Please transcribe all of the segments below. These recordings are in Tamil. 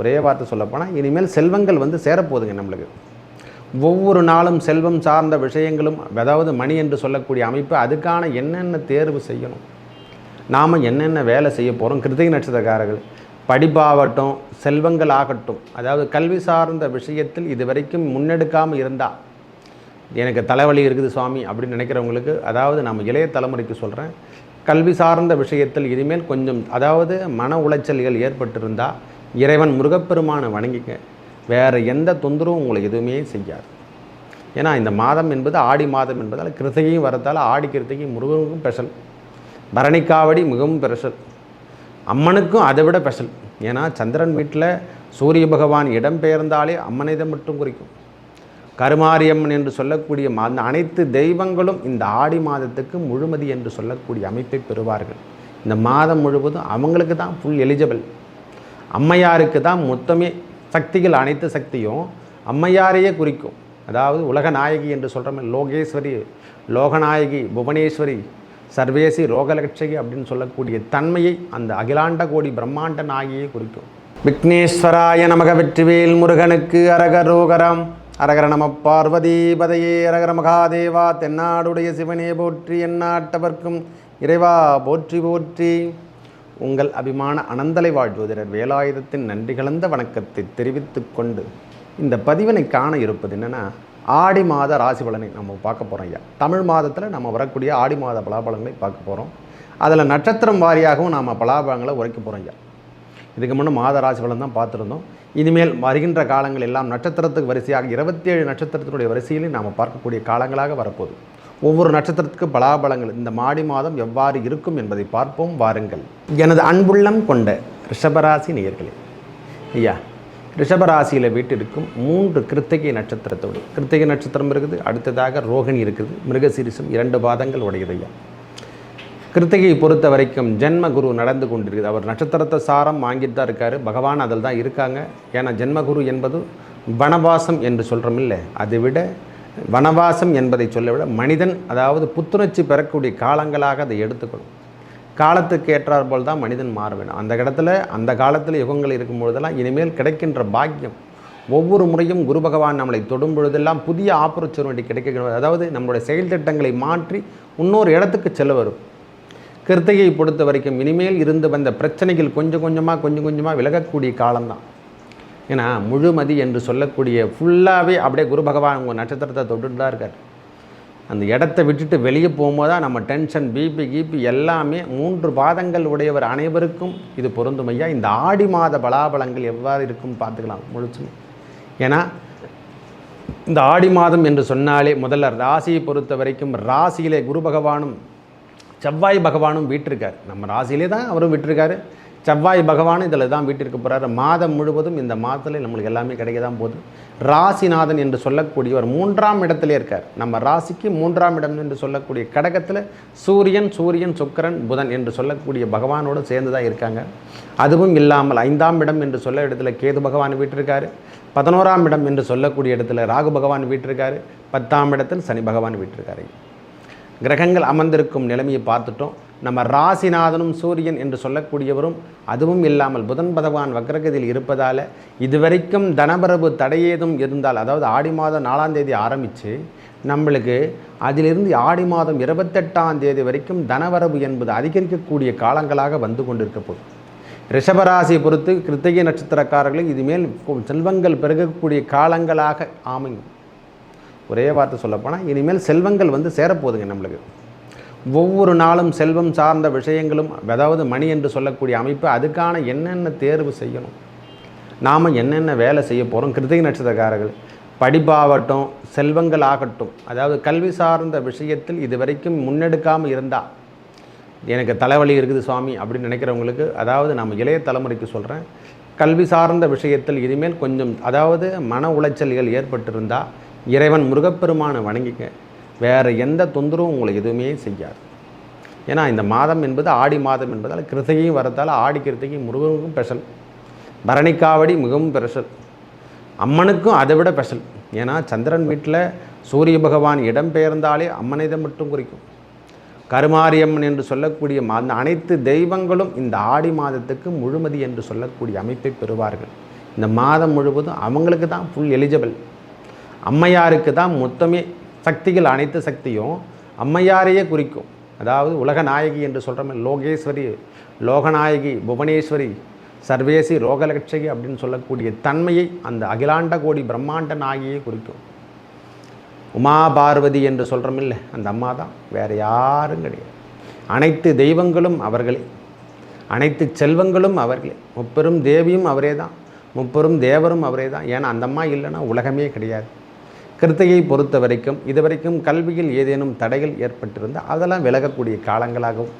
ஒரே வார்த்தை சொல்லப்போனால் இனிமேல் செல்வங்கள் சேரப்போகுதுங்க நம்மளுக்கு. ஒவ்வொரு நாளும் செல்வம் சார்ந்த விஷயங்களும், அதாவது மணி என்று சொல்லக்கூடிய அமைப்பு, அதுக்கான என்னென்ன தேர்வு செய்யணும், நாம் என்னென்ன வேலை செய்ய போகிறோம். கிருத்திகை நட்சத்திரக்காரர்கள் படிப்பாகட்டும், செல்வங்கள் ஆகட்டும், அதாவது கல்வி சார்ந்த விஷயத்தில் இது வரைக்கும் முன்னெடுக்காமல் இருந்தால், எனக்கு தலைவலி இருக்குது சுவாமி அப்படின்னு நினைக்கிறவங்களுக்கு, அதாவது நம்ம இளைய தலைமுறைக்கு சொல்கிறேன், கல்வி சார்ந்த விஷயத்தில் இனிமேல் கொஞ்சம், அதாவது மன உளைச்சல்கள் ஏற்பட்டிருந்தால் இறைவன் முருகப்பெருமானை வணங்கிக்க. வேறு எந்த தொந்தரவும் உங்களுக்கு எதுவுமே செய்யாது. ஏன்னா இந்த மாதம் என்பது ஆடி மாதம் என்பதால், கிருத்திகையும் வரத்தால் ஆடி கிருத்திகை முருகனுக்கும் ஸ்பெஷல், பரணிக்காவடி மிகவும் ஸ்பெஷல், அம்மனுக்கும் அதை விட ஸ்பெஷல். ஏன்னா சந்திரன் வீட்டில் சூரிய பகவான் இடம் பெயர்ந்தாலே அம்மனை தான் மட்டும் குறிக்கும். கருமாரியம்மன் என்று சொல்லக்கூடிய அந்த அனைத்து தெய்வங்களும் இந்த ஆடி மாதத்துக்கு முழுமதி என்று சொல்லக்கூடிய அமைப்பை பெறுவார்கள். இந்த மாதம் முழுவதும் அவங்களுக்கு தான் ஃபுல் எலிஜிபிள். அம்மையாருக்கு தான் மொத்தமே சக்திகள், அனைத்து சக்தியும் அம்மையாரையே குறிக்கும். அதாவது உலக நாயகி என்று சொல்கிறோம், லோகேஸ்வரி, லோகநாயகி, புவனேஸ்வரி, சர்வேசி, ரோகலட்சகி அப்படின்னு சொல்லக்கூடிய தன்மையை அந்த அகிலாண்ட கோடி பிரம்மாண்ட நாயகியை குறிக்கும். விக்னேஸ்வராய நமக. வெற்றிவேல் முருகனுக்கு அரகரோகரம். அரகர நம பார்வதி பதையே. அரகர மகாதேவா. தென்னாடுடைய சிவனே போற்றி, எந்நாட்டவர்க்கும் இறைவா போற்றி போற்றி. உங்கள் அபிமான அனந்தலை வாழ்வதிரர் வேலாயுதத்தின் நன்றி கலந்த வணக்கத்தை தெரிவித்து கொண்டு இந்த பதிவினை காண இருப்பது என்னென்னா, ஆடி மாத ராசி பலனை நம்ம பார்க்க போகிறோம். ஐயா, தமிழ் மாதத்தில் நம்ம வரக்கூடிய ஆடி மாத பலாபலங்களை பார்க்க போகிறோம். அதில் நட்சத்திரம் வாரியாகவும் நாம் பலாபலங்களை உரைக்க போகிறோம். ஐயா, இதுக்கு முன்னே மாத ராசி பலன் தான் பார்த்துருந்தோம். இனிமேல் வருகின்ற காலங்கள் எல்லாம் நட்சத்திரத்துக்கு வரிசையாக 27 நட்சத்திரத்தினுடைய வரிசையிலே நாம் பார்க்கக்கூடிய காலங்களாக வரப்போகுது. ஒவ்வொரு நட்சத்திரத்துக்கு பலாபலங்கள் இந்த மாடி மாதம் எவ்வாறு இருக்கும் என்பதை பார்ப்போம் வாருங்கள். எனது அன்புள்ளம் கொண்ட ரிஷபராசி நேயர்களே, ஐயா, ரிஷபராசியில் வீட்டிற்கும் 3 கிருத்திகை நட்சத்திரத்தோடு, கிருத்திகை நட்சத்திரம் இருக்குது, அடுத்ததாக ரோகிணி இருக்குது, மிருகசீரிசம் 2 பாதங்கள் உடையது. ஐயா, கிருத்திகையை பொறுத்த வரைக்கும் ஜென்மகுரு நடந்து கொண்டிருக்குது. அவர் நட்சத்திரத்தை சாரம் வாங்கிட்டு தான் இருக்கார். பகவான் அதில் தான் இருக்காங்க. ஏன்னா ஜென்மகுரு என்பது வனவாசம் என்று சொல்கிறோம் இல்லை, அதை விட வனவாசம் என்பதை சொல்ல விட மனிதன், அதாவது புத்துணர்ச்சி பெறக்கூடிய காலங்களாக அதை எடுத்துக்கணும். காலத்துக்கு ஏற்றார் போல் தான் மனிதன் மாற வேண்டும். அந்த காலத்தில் யுகங்கள் இருக்கும் பொழுதெல்லாம் இனிமேல் கிடைக்கின்ற பாக்கியம், ஒவ்வொரு முறையும் குரு பகவான் நம்மளை தொடும் பொழுதெல்லாம் புதிய ஆப்பர்ச்சுனிட்டி கிடைக்க, அதாவது நம்மளுடைய செயல் திட்டங்களை மாற்றி இன்னொரு இடத்துக்கு செல்ல வரும். கிருத்திகையை பொறுத்த வரைக்கும் இனிமேல் இருந்து வந்த பிரச்சனைகள் கொஞ்சம் கொஞ்சமாக விலகக்கூடிய காலம்தான். ஏன்னா முழுமதி என்று சொல்லக்கூடிய ஃபுல்லாகவே அப்படியே குரு பகவான் உங்கள் நட்சத்திரத்தை தொட்டுட்டு தான் இருக்கார். அந்த இடத்த விட்டுட்டு வெளியே போகும்போது தான் நம்ம டென்ஷன், பிபி எல்லாமே 3 பாதங்கள் உடையவர் அனைவருக்கும் இது பொருந்தும். ஐயா, இந்த ஆடி மாத பலாபலங்கள் எவ்வாறு இருக்கும் பார்த்துக்கலாம் முழுச்சும். ஏன்னா இந்த ஆடி மாதம் என்று சொன்னாலே முதல்ல ராசியை பொறுத்த வரைக்கும் ராசியிலே குரு பகவானும் செவ்வாய் பகவானும் வீட்டிருக்கார். நம்ம ராசியிலே தான் அவரும் விட்டிருக்காரு. செவ்வாய் பகவானும் இதில் தான் வீட்டிற்கு போகிறார். மாதம் முழுவதும் இந்த மாதத்தில் நம்மளுக்கு எல்லாமே கிடைக்க தான் போகுது. ராசிநாதன் என்று சொல்லக்கூடியவர் 3ஆம் இடத்திலே இருக்கார். நம்ம ராசிக்கு 3ஆம் இடம் என்று சொல்லக்கூடிய கடகத்தில் சூரியன், சுக்கிரன், புதன் என்று சொல்லக்கூடிய பகவானோடு சேர்ந்து தான் இருக்காங்க. அதுவும் இல்லாமல் 5ஆம் இடம் என்று சொல்ல இடத்துல கேது பகவான் வீட்டிருக்காரு. 11ஆம் இடம் என்று சொல்லக்கூடிய இடத்துல ராகு பகவான் வீட்டிருக்காரு. 10ஆம் இடத்தில் சனி பகவான் வீட்டிருக்காரு. கிரகங்கள் அமர்ந்திருக்கும் நிலைமையை பார்த்துட்டோம். நம்ம ராசிநாதனும் சூரியன் என்று சொல்லக்கூடியவரும், அதுவும் இல்லாமல் புதன் பகவான் வக்ரகதியில் இருப்பதால் இதுவரைக்கும் தனபரவு தடையேதும் இருந்தால், அதாவது ஆடி மாதம் 4ஆம் தேதி ஆரம்பித்து நம்மளுக்கு அதிலிருந்து ஆடி மாதம் 28ஆம் தேதி வரைக்கும் தனவரவு என்பது அதிகரிக்கக்கூடிய காலங்களாக வந்து கொண்டிருக்க போகுது. ரிஷபராசியை பொறுத்து கிருத்திகை நட்சத்திரக்காரர்களுக்கு இதுமேல் செல்வங்கள் பெருகக்கூடிய காலங்களாக அமையும். ஒரே வார்த்தை சொல்லப்போனால் இனிமேல் செல்வங்கள் சேரப்போகுதுங்க நம்மளுக்கு. ஒவ்வொரு நாளும் செல்வம் சார்ந்த விஷயங்களும், அதாவது மணி என்று சொல்லக்கூடிய அமைப்பு, அதுக்கான என்னென்ன தேர்வு செய்யணும், நாம் என்னென்ன வேலை செய்ய போகிறோம். கிருத்திகை நட்சத்திரக்காரர்கள் படிப்பாகட்டும், செல்வங்கள் ஆகட்டும், அதாவது கல்வி சார்ந்த விஷயத்தில் இது வரைக்கும் முன்னெடுக்காமல் இருந்தால், எனக்கு தலைவலி இருக்குது சுவாமி அப்படின்னு நினைக்கிறவங்களுக்கு, அதாவது நம்ம இளைய தலைமுறைக்கு சொல்கிறேன், கல்வி சார்ந்த விஷயத்தில் இனிமேல் கொஞ்சம், அதாவது மன உளைச்சல்கள் ஏற்பட்டிருந்தால் இறைவன் முருகப்பெருமானை வணங்கிக்க. வேறு எந்த தொந்தரவும் உங்களுக்கு எதுவுமே செய்யாது. ஏன்னா இந்த மாதம் என்பது ஆடி மாதம் என்பதால், கிருத்திகையும் வரத்தால் ஆடி கிருத்திகை முருகனுக்கும் ஸ்பெஷல், பரணிக்காவடி மிகவும் ஸ்பெஷல், அம்மனுக்கும் அதை விட ஸ்பெஷல். ஏன்னா சந்திரன் வீட்டில் சூரிய பகவான் இடம் பெயர்ந்தாலே அம்மனை தான் மட்டும் குறிக்கும். கருமாரியம்மன் என்று சொல்லக்கூடிய அந்த அனைத்து தெய்வங்களும் இந்த ஆடி மாதத்துக்கு முழுமதி என்று சொல்லக்கூடிய அமைப்பை பெறுவார்கள். இந்த மாதம் முழுவதும் அவங்களுக்கு தான் ஃபுல் எலிஜிபிள். அம்மையாருக்கு தான் மொத்தமே சக்திகள், அனைத்து சக்தியும் அம்மையாரையே குறிக்கும். அதாவது உலக நாயகி என்று சொல்கிறோமே, லோகேஸ்வரி, லோகநாயகி, புவனேஸ்வரி, சர்வேசி, ரோகலட்சகி அப்படின்னு சொல்லக்கூடிய தன்மையை அந்த அகிலாண்ட கோடி பிரம்மாண்ட நாயகியை குறிக்கும். உமா பார்வதி என்று சொல்கிறோம் இல்லை, அந்த அம்மா தான், வேறு யாரும் கிடையாது. அனைத்து தெய்வங்களும் அவர்களே, அனைத்து செல்வங்களும் அவர்களே, முப்பெரும் தேவியும் அவரே தான், முப்பெரும் தேவரும் அவரே தான். ஏன்னா அந்த அம்மா இல்லைன்னா உலகமே கிடையாது. கிருத்திகை பொறுத்த வரைக்கும் இதுவரைக்கும் கல்வியில் ஏதேனும் தடைகள் ஏற்பட்டிருந்தால் அதெல்லாம் விலகக்கூடிய காலங்களாகவும்,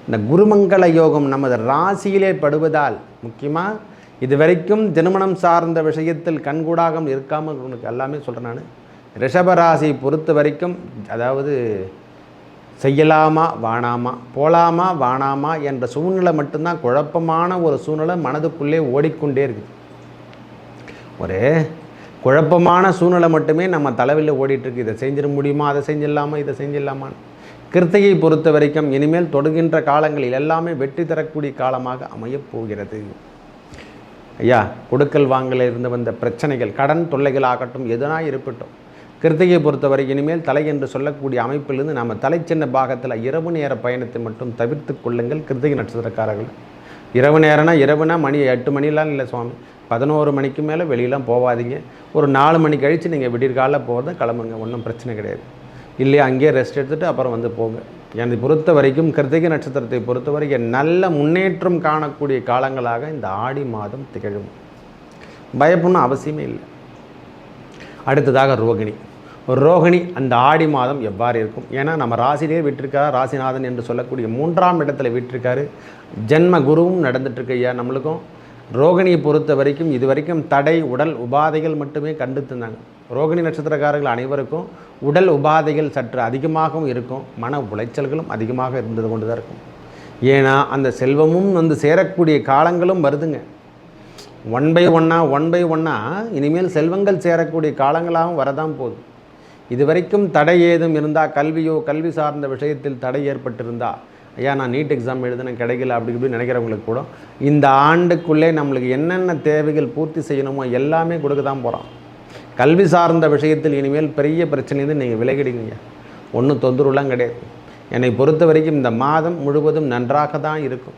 இந்த குருமங்கள யோகம் நமது ராசியிலே படுவதால், முக்கியமாக இதுவரைக்கும் திருமணம் சார்ந்த விஷயத்தில் கண்கூடாகம் இருக்காமல் உனக்கு எல்லாமே சொல்கிறேன் நான். ரிஷபராசி பொறுத்த வரைக்கும், அதாவது செய்யலாமா வானாமா, போலாமா வானாமா என்ற சூழ்நிலை மட்டும்தான், குழப்பமான ஒரு சூழ்நிலை மனதுக்குள்ளே ஓடிக்கொண்டே இருக்குது. ஒரே குழப்பமான சூழ்நிலை மட்டுமே நம்ம தலைவில் ஓடிட்டுருக்கு. இதை செஞ்சிட முடியுமா, அதை செஞ்சிடலாமா, இதை செஞ்சிடலாமான்னு. கிருத்திகை பொறுத்த வரைக்கும் இனிமேல் தொடுகின்ற காலங்களில் எல்லாமே வெற்றி தரக்கூடிய காலமாக அமையப் போகிறது. ஐயா, கொடுக்கல் வாங்கல இருந்து வந்த பிரச்சனைகள், கடன் தொல்லைகள் ஆகட்டும், எதனா இருக்கட்டும், கிருத்திகை பொறுத்தவரை இனிமேல் தலை என்று சொல்லக்கூடிய அமைப்பிலிருந்து நம்ம தலை சின்ன பாகத்தில் இரவு நேர பயணத்தை மட்டும் தவிர்த்து கொள்ளுங்கள். கிருத்திகை நட்சத்திரக்காரர்கள் இரவு நேரம்னா இரவுனா மணி 8 மணிலாம் இல்லை சுவாமி, 11 மணிக்கு மேலே வெளியெலாம் போகாதீங்க. ஒரு 4 மணி கழித்து நீங்கள் விடியற்காலில் போகிறத கிளம்புங்க, ஒன்றும் பிரச்சனை கிடையாது. இல்லையா, அங்கேயே ரெஸ்ட் எடுத்துகிட்டு அப்புறம் வந்து போங்க. என்னை பொறுத்த வரைக்கும் கிருத்திகை நட்சத்திரத்தை பொறுத்த வரைக்கும் நல்ல முன்னேற்றம் காணக்கூடிய காலங்களாக இந்த ஆடி மாதம் திகழும். பயப்படணும் அவசியமே இல்லை. அடுத்ததாக ரோகிணி. ரோகிணி அந்த ஆடி மாதம் எவ்வாறு இருக்கும்? ஏன்னா நம்ம ராசியிலே விட்டிருக்கார், ராசிநாதன் என்று சொல்லக்கூடிய 3ஆம் இடத்துல விட்டிருக்காரு. ஜென்ம குருவும் நடந்துட்டுருக்கு ஐயா நம்மளுக்கும். ரோகிணியை பொறுத்த வரைக்கும் இது வரைக்கும் தடை, உடல் உபாதைகள் மட்டுமே கண்டு தந்தாங்க. ரோகிணி நட்சத்திரக்காரர்கள் அனைவருக்கும் உடல் உபாதைகள் சற்று அதிகமாகவும் இருக்கும், மன உளைச்சல்களும் அதிகமாக இருந்தது கொண்டு தான் இருக்கும். ஏன்னா அந்த செல்வமும் வந்து சேரக்கூடிய காலங்களும் வருதுங்க. ஒன் பை ஒன்னா இனிமேல் செல்வங்கள் சேரக்கூடிய காலங்களாகவும் வரதான் போகுது. இது வரைக்கும் தடை ஏதும் இருந்தால், கல்வியோ கல்வி சார்ந்த விஷயத்தில் தடை ஏற்பட்டிருந்தால், ஐயா நான் நீட் எக்ஸாம் எழுதுன கிடைக்கல அப்படி இப்படி நினைக்கிறவங்களுக்கு கூட இந்த ஆண்டுக்குள்ளே நம்மளுக்கு என்னென்ன தேவைகள் பூர்த்தி செய்யணுமோ எல்லாமே கொடுக்க தான் போகிறோம். கல்வி சார்ந்த விஷயத்தில் இனிமேல் பெரிய பிரச்சனையிலேருந்து நீங்கள் விலகிடுங்க. ஒன்றும் தொந்தரவுலாம் கிடையாது. என்னை பொறுத்த வரைக்கும் இந்த மாதம் முழுவதும் நன்றாக தான் இருக்கும்.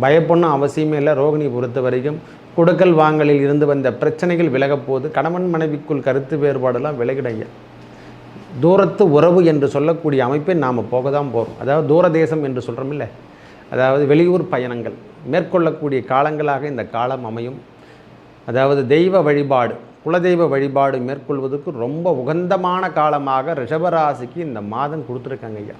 பயப்படணும் அவசியமே இல்லை. ரோகிணியை பொறுத்த வரைக்கும் கொடுக்கல் வாங்கலில் இருந்து வந்த பிரச்சனைகள் விலகப்போது. கணவன் மனைவிக்குள் கருத்து வேறுபாடெல்லாம் விலகிடைங்க. தூரத்து உறவு என்று சொல்லக்கூடிய அமைப்பை நாம் போக தான் போகிறோம். அதாவது தூரதேசம் என்று சொல்கிறோம் இல்லை, அதாவது வெளியூர் பயணங்கள் மேற்கொள்ளக்கூடிய காலங்களாக இந்த காலம் அமையும். அதாவது தெய்வ வழிபாடு, குலதெய்வ வழிபாடு மேற்கொள்வதற்கு ரொம்ப உகந்தமான காலமாக ரிஷபராசிக்கு இந்த மாதம் கொடுத்துருக்காங்க ஐயா.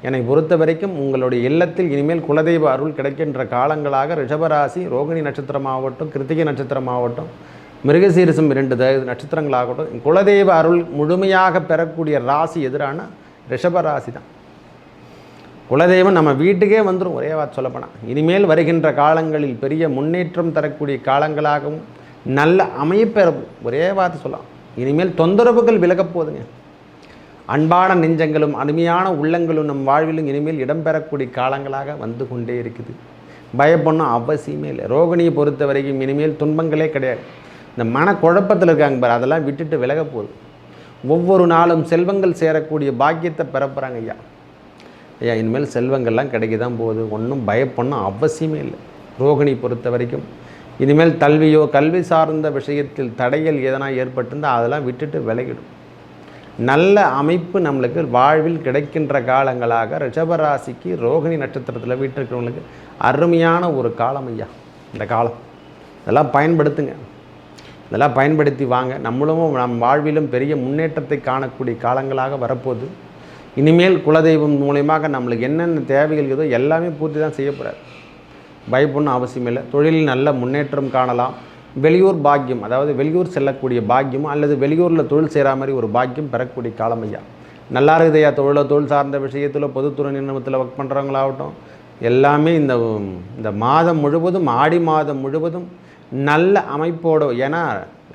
என்னை பொறுத்த வரைக்கும் உங்களுடைய இல்லத்தில் இனிமேல் குலதெய்வ அருள் கிடைக்கின்ற காலங்களாக ரிஷபராசி, ரோகிணி நட்சத்திரமாகட்டும், கிருத்திகை நட்சத்திரமாகட்டும், மிருகசீரிசம் 2 நட்சத்திரங்களாகட்டும், குலதெய்வ அருள் முழுமையாக பெறக்கூடிய ராசி எதிரான ரிஷபராசி தான். குலதெய்வம் நம்ம வீட்டுக்கே வந்துடும். ஒரே வார்த்தை சொல்லப்போனால் இனிமேல் வருகின்ற காலங்களில் பெரிய முன்னேற்றம் தரக்கூடிய காலங்களாகவும் நல்ல அமைப்பெறும். ஒரே வார்த்தை சொல்லலாம், இனிமேல் தொந்தரவுகள் விலகப் போகுதுங்க. அன்பான நெஞ்சங்களும் அருமையான உள்ளங்களும் நம் வாழ்விலும் இனிமேல் இடம்பெறக்கூடிய காலங்களாக வந்து கொண்டே இருக்குது. பயப்படணும் அவசியமே இல்லை. ரோகிணியை பொறுத்த வரைக்கும் இனிமேல் துன்பங்களே கிடையாது. இந்த மனக்குழப்பத்தில் இருக்காங்க பாரு, அதெல்லாம் விட்டுட்டு விலக போகுது. ஒவ்வொரு நாளும் செல்வங்கள் சேரக்கூடிய பாக்கியத்தை பெறப்போகிறாங்க ஐயா. ஐயா இனிமேல் செல்வங்கள்லாம் கிடைக்க தான் போகுது. ஒன்றும் பயப்படணும் அவசியமே இல்லை. ரோகிணி பொறுத்த வரைக்கும் இனிமேல் கல்வி சார்ந்த விஷயத்தில் தடைகள் எதனா ஏற்பட்டிருந்தால் அதெல்லாம் விட்டுட்டு விலகிடும். நல்ல அமைப்பு நம்மளுக்கு வாழ்வில் கிடைக்கின்ற காலங்களாக ரிஷபராசிக்கு ரோகிணி நட்சத்திரத்தில் வீட்டிருக்கிறவங்களுக்கு அருமையான ஒரு காலம் ஐயா. இந்த காலம் இதெல்லாம் பயன்படுத்துங்க. இதெல்லாம் பயன்படுத்தி வாங்க. நம்மளும் நம் வாழ்விலும் பெரிய முன்னேற்றத்தை காணக்கூடிய காலங்களாக வரப்போகுது. இனிமேல் குலதெய்வம் மூலயமாக நம்மளுக்கு என்னென்ன தேவைகள் ஏதோ எல்லாமே பூர்த்தி தான் செய்யப்படுறாரு. பயப்படணும் அவசியம் இல்லை. தொழிலில் நல்ல முன்னேற்றம் காணலாம். வெளியூர் பாக்கியம், அதாவது வெளியூர் செல்லக்கூடிய பாக்கியமோ அல்லது வெளியூரில் தொழில் செய்கிற மாதிரி ஒரு பாக்கியம் பெறக்கூடிய காலம் ஐயா. நல்லா இருக்குது ஐயா. தொழில் சார்ந்த விஷயத்தில் பொதுத்துறை நிறுவனத்தில் ஒர்க் பண்ணுறவங்களாகட்டும் எல்லாமே இந்த மாதம் முழுவதும், ஆடி மாதம் முழுவதும் நல்ல அமைப்போடு, ஏன்னா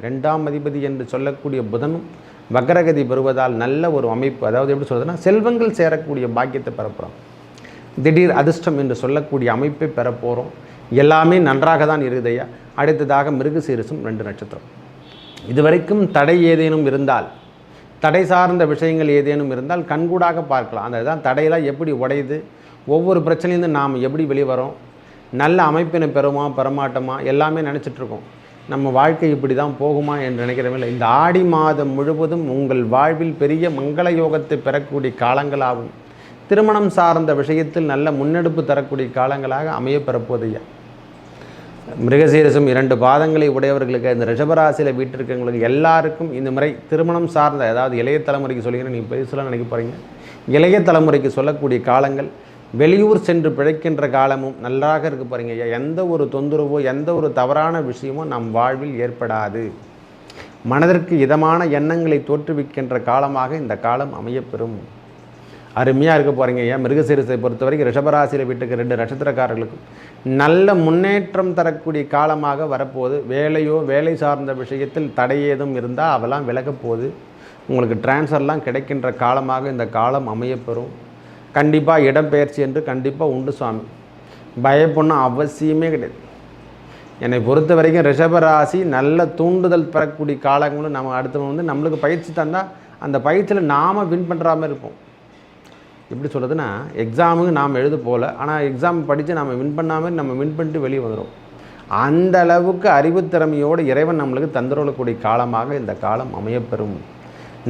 2ஆம் அதிபதி என்று சொல்லக்கூடிய புதனும் வக்ரகதி பெறுவதால் நல்ல ஒரு அமைப்பு, அதாவது எப்படி சொல்கிறதுனா செல்வங்கள் சேரக்கூடிய பாக்கியத்தை பெறப்போகிறோம். திடீர் அதிர்ஷ்டம் என்று சொல்லக்கூடிய அமைப்பை பெறப்போகிறோம். எல்லாமே நன்றாக தான் இருக்குது ஐயா. அடுத்ததாக மிருகசீரிஷம் 2 நட்சத்திரம். இதுவரைக்கும் தடை ஏதேனும் இருந்தால், தடை சார்ந்த விஷயங்கள் ஏதேனும் இருந்தால் கண்கூடாக பார்க்கலாம். அந்த தான் தடையெல்லாம் எப்படி உடையுது, ஒவ்வொரு பிரச்சனையிலேருந்து நாம் எப்படி வெளிவரோம், நல்ல அமைப்பினை பெறுமா பெறமாட்டோமா எல்லாமே நினச்சிட்ருக்கோம். நம்ம வாழ்க்கை இப்படி தான் போகுமா என்று நினைக்கிறவில்லை. இந்த ஆடி மாதம் முழுவதும் உங்கள் வாழ்வில் பெரிய மங்கள யோகத்தை பெறக்கூடிய காலங்களாகும். திருமணம் சார்ந்த விஷயத்தில் நல்ல முன்னெடுப்பு தரக்கூடிய காலங்களாக அமைய பெறப்போதையா. மிருகசீரிஷம் 2 பாதங்களை உடையவர்களுக்கு, இந்த ரிஷபராசியில் வீட்டிருக்கவங்களுக்கு எல்லாருக்கும் இந்த முறை திருமணம் சார்ந்த, அதாவது இளைய தலைமுறைக்கு சொல்லிங்கன்னா நீங்கள் பெருசெல்லாம் நினைக்க போகிறீங்க, இளைய தலைமுறைக்கு சொல்லக்கூடிய காலங்கள், வெளியூர் சென்று பிழைக்கின்ற காலமும் நல்லாக இருக்க போகிறீங்க ஐயா. எந்த ஒரு தொந்தரவோ எந்த ஒரு தவறான விஷயமோ நம் வாழ்வில் ஏற்படாது. மனதிற்கு இதமான எண்ணங்களை தோற்றுவிக்கின்ற காலமாக இந்த காலம் அமையப்பெறும். அருமையாக இருக்க போகிறீங்க ஐயா. மிருகசீரிஷத்தை பொறுத்த வரைக்கும் ரிஷபராசியில் வீட்டுக்கு 2 நட்சத்திரக்காரர்களுக்கும் நல்ல முன்னேற்றம் தரக்கூடிய காலமாக வரப்போகுது. வேலையோ வேலை சார்ந்த விஷயத்தில் தடை ஏதும் இருந்தால் அவெல்லாம் விலகப்போகுது. உங்களுக்கு டிரான்ஸ்ஃபர்லாம் கிடைக்கின்ற காலமாக இந்த காலம் அமையப்பெறும். கண்டிப்பாக இடம்பெயர்ச்சி என்று கண்டிப்பாக உண்டு சுவாமி, பயப்படணும் அவசியமே கிடையாது. என்னை பொறுத்த வரைக்கும் ரிஷபராசி நல்ல தூண்டுதல் பெறக்கூடிய காலங்களும் நம்ம அடுத்தவங்க நம்மளுக்கு பயிற்சி தந்தால் அந்த பயிற்சியில் நாம் வின் பண்ணுற மாதிரி இருப்போம். எப்படி சொல்கிறதுனா, எக்ஸாமுக்கு நாம் எழுத போகல, ஆனால் எக்ஸாம் படித்து நம்ம வின் பண்ணாமல் நம்ம வின் பண்ணிட்டு வெளியே வந்துடும். அந்த அளவுக்கு அறிவுத்திறமையோடு இறைவன் நம்மளுக்கு தந்துடக்கூடிய காலமாக இந்த காலம் அமையப்பெறும்.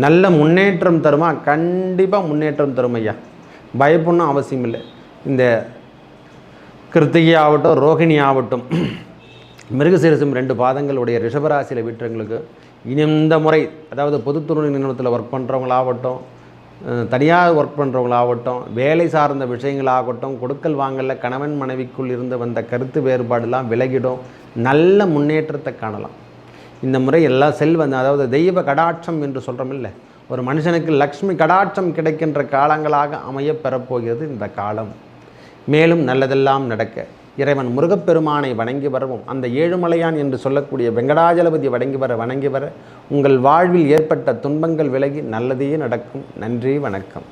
நல்ல முன்னேற்றம் தருமா? கண்டிப்பாக முன்னேற்றம் தரும் ஐயா. பயப்படணும் அவசியம் இல்லை. இந்த கிருத்திகை ஆகட்டும், ரோகிணி ஆகட்டும், மிருகசீரிஷம் 2 பாதங்களுடைய ரிஷபராசியில் வீட்டுறவங்களுக்கு இந்த முறை, அதாவது பொதுத்துறை நிறுவனத்தில் ஒர்க் பண்ணுறவங்களாகட்டும், தனியாக ஒர்க் பண்ணுறவங்களாகட்டும், வேலை சார்ந்த விஷயங்களாகட்டும், கொடுக்கல் வாங்கலில் கணவன் மனைவிக்குள் இருந்து வந்த கருத்து வேறுபாடுலாம் விலகிடும். நல்ல முன்னேற்றத்தை காணலாம். இந்த முறை எல்லாம் அதாவது தெய்வ கடாட்சம் என்று சொல்கிறோம் இல்லை, ஒரு மனுஷனுக்கு லக்ஷ்மி கடாட்சம் கிடைக்கின்ற காலங்களாக அமைய பெறப்போகிறது இந்த காலம். மேலும் நல்லதெல்லாம் நடக்க இறைவன் முருகப்பெருமானை வணங்கி வரவும், அந்த ஏழுமலையான் என்று சொல்லக்கூடிய வெங்கடாஜலபதி வணங்கி வர உங்கள் வாழ்வில் ஏற்பட்ட துன்பங்கள் விலகி நல்லதே நடக்கும். நன்றி, வணக்கம்.